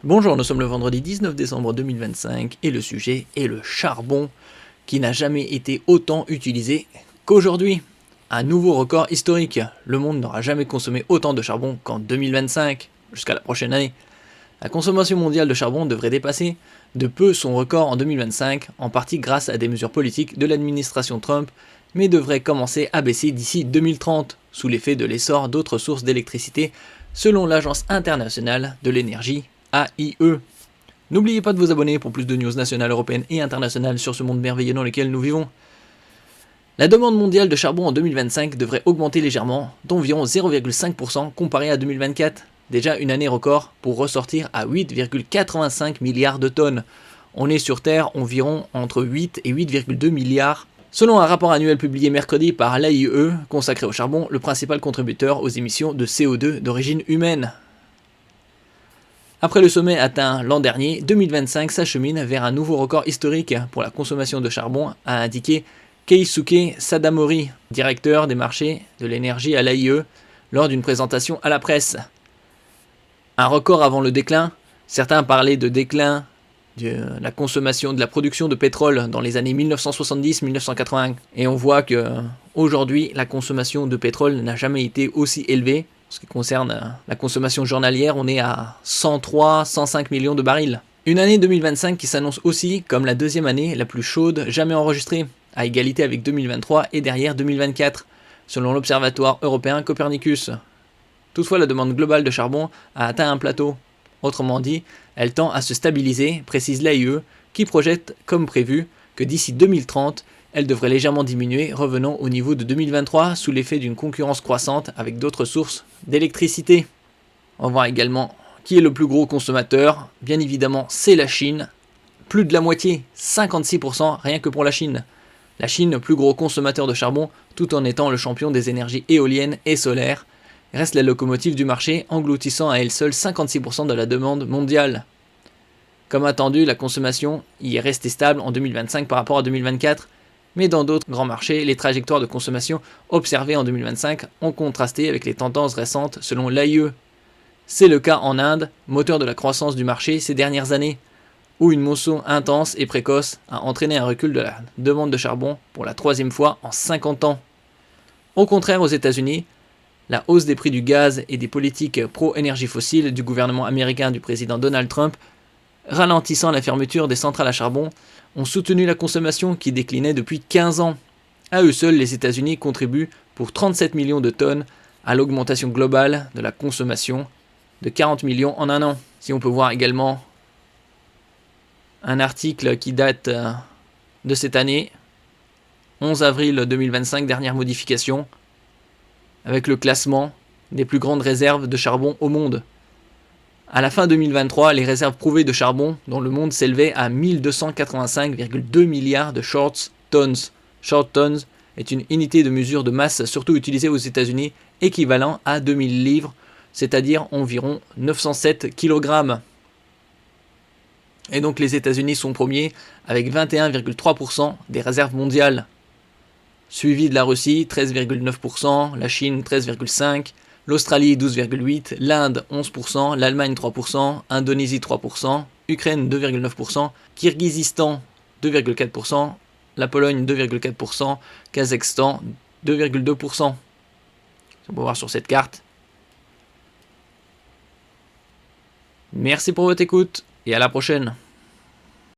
Bonjour, nous sommes le vendredi 19 décembre 2025 et le sujet est le charbon qui n'a jamais été autant utilisé qu'aujourd'hui. Un nouveau record historique. Le monde n'aura jamais consommé autant de charbon qu'en 2025, jusqu'à la prochaine année. La consommation mondiale de charbon devrait dépasser de peu son record en 2025, en partie grâce à des mesures politiques de l'administration Trump, mais devrait commencer à baisser d'ici 2030, sous l'effet de l'essor d'autres sources d'électricité, selon l'Agence internationale de l'énergie AIE. N'oubliez pas de vous abonner pour plus de news nationales, européennes et internationales sur ce monde merveilleux dans lequel nous vivons. La demande mondiale de charbon en 2025 devrait augmenter légèrement, d'environ 0,5% comparé à 2024. Déjà une année record pour ressortir à 8,85 milliards de tonnes. On est sur Terre environ entre 8 et 8,2 milliards. Selon un rapport annuel publié mercredi par l'AIE consacré au charbon, le principal contributeur aux émissions de CO2 d'origine humaine. Après le sommet atteint l'an dernier, 2025 s'achemine vers un nouveau record historique pour la consommation de charbon, a indiqué Keisuke Sadamori, directeur des marchés de l'énergie à l'AIE, lors d'une présentation à la presse. Un record avant le déclin. Certains parlaient de déclin de la consommation, de la production de pétrole dans les années 1970-1980. Et on voit que aujourd'hui, la consommation de pétrole n'a jamais été aussi élevée. En ce qui concerne la consommation journalière, on est à 103-105 millions de barils. Une année 2025 qui s'annonce aussi comme la deuxième année la plus chaude jamais enregistrée, à égalité avec 2023 et derrière 2024, selon l'Observatoire européen Copernicus. Toutefois, la demande globale de charbon a atteint un plateau. Autrement dit, elle tend à se stabiliser, précise l'AIE, qui projette, comme prévu, que d'ici 2030, elle devrait légèrement diminuer, revenant au niveau de 2023 sous l'effet d'une concurrence croissante avec d'autres sources d'électricité. On va voir également qui est le plus gros consommateur. Bien évidemment, c'est la Chine. Plus de la moitié, 56% rien que pour la Chine. La Chine, plus gros consommateur de charbon, tout en étant le champion des énergies éoliennes et solaires, reste la locomotive du marché, engloutissant à elle seule 56% de la demande mondiale. Comme attendu, la consommation y est restée stable en 2025 par rapport à 2024, mais dans d'autres grands marchés, les trajectoires de consommation observées en 2025 ont contrasté avec les tendances récentes selon l'AIE. C'est le cas en Inde, moteur de la croissance du marché ces dernières années, où une mousson intense et précoce a entraîné un recul de la demande de charbon pour la troisième fois en 50 ans. Au contraire, aux États-Unis, la hausse des prix du gaz et des politiques pro-énergie fossile du gouvernement américain du président Donald Trump, ralentissant la fermeture des centrales à charbon, ont soutenu la consommation qui déclinait depuis 15 ans. À eux seuls, les États-Unis contribuent pour 37 millions de tonnes à l'augmentation globale de la consommation de 40 millions en un an. Si on peut voir également un article qui date de cette année, 11 avril 2025, dernière modification, avec le classement des plus grandes réserves de charbon au monde. À la fin 2023, les réserves prouvées de charbon dans le monde s'élevaient à 1285,2 milliards de short tons. Short tons est une unité de mesure de masse surtout utilisée aux États-Unis, équivalent à 2000 livres, c'est-à-dire environ 907 kg. Et donc les États-Unis sont premiers avec 21,3% des réserves mondiales. Suivi de la Russie, 13,9%, la Chine, 13,5%, l'Australie, 12,8%, l'Inde, 11%, l'Allemagne, 3%, Indonésie, 3%, Ukraine, 2,9%, Kirghizistan, 2,4%, la Pologne, 2,4%, Kazakhstan, 2,2%. On peut voir sur cette carte. Merci pour votre écoute et à la prochaine.